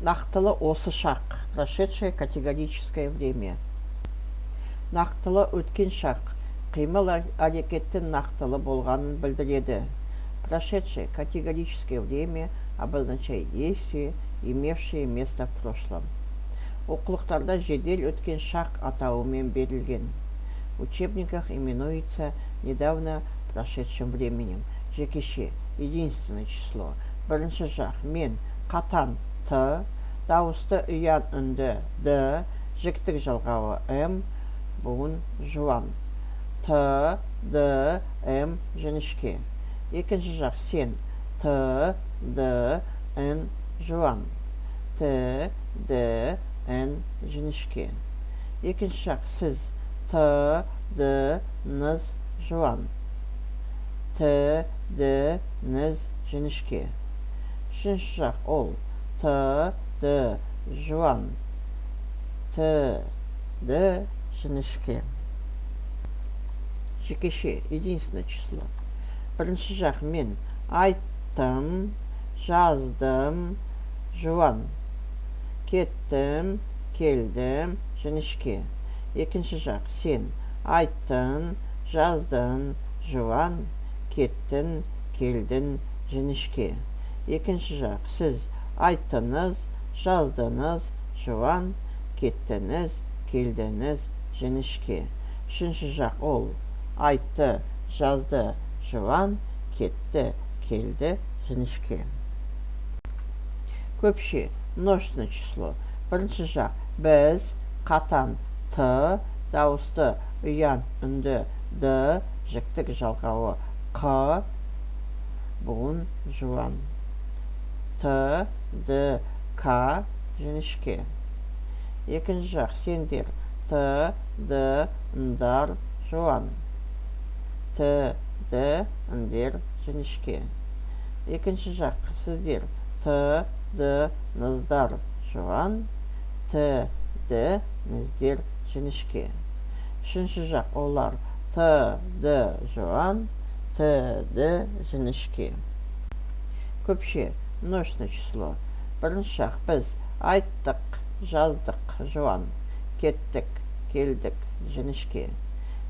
Нақтылы осы шақ. Прошедшее категорическое время. Нақтылы өткен шақ. Қимыл әрекеттің нақтылы болғанын білдіреді. Прошедшее категорическое время обозначает действие, имевшее место в прошлом. Оқулықтарда жедел өткен шақ атауымен берілген. В учебниках именуется недавно прошедшим временем. Жекеше, единственное число. Бірінші жақ. Мен, қатан, т, дауысты ұян үнді, д, жіктік жалғауы м, буын жуан. Т, д, м, жіңішке. Екінші жақ. Сен, т, д, н, жуан. Т, д, н, жіңішке. Екінші жақ. Сіз, т, д, ныз, жуан. Т, д, ныз, жіңішке. Үшінші жақ. Ол, т, д, жуан. Т, д, жіңішке. Жекеше, единственное число. Бірінші жақ. Мен, айттым, жаздым, жуан. Кеттім, келдім, жіңішке. Екінші жақ. Сен, айттың, жаздың, жуан. Кеттің, келдің, жіңішке. Екінші жақ. Сіз айттыңыз, жаздыңыз, жуан. Кеттіңіз, келдіңіз, жіңішке. Үшінші жақ. Ол айтты, жазды, жуан. Кетті, келді, жіңішке. Көпше, множественное число. Бірінші жақ. Біз, қатан, т, дауысты ұян үнді, д, жіктік жалғауы қ, буын жуан. Т, д, к, жіңішке. Екінші жақ. Сендер, т, д, ндар, жуан. Т, д, ндер, жіңішке. Екінші жақ. Сіздер, т, д, ныздар, жуан. Т, д, ніздер, жіңішке. Үшінші жақ. Олар, т, д, жуан. Т, д, жіңішке. Көпше, множественное число. Бірінші жақ. Біз айттық, жаздық, жуан. Кеттік, келдік, жіңішке.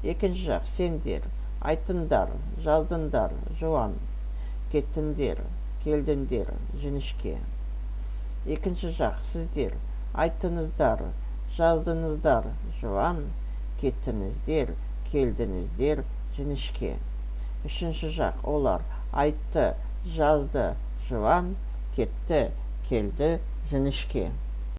Екінші жақ. Сендер айттыңдар, жаздыңдар, жуан. Кеттіңдер, келдіңдер, жіңішке. Екінші жақ. Сіздер айттыңыздар, жаздыңыздар, жуан. Кеттіңіздер, келдіңіздер, жіңішке. Үшінші жақ. Олар айтты, жазды, жуан. Кетті, келді, жіңішке.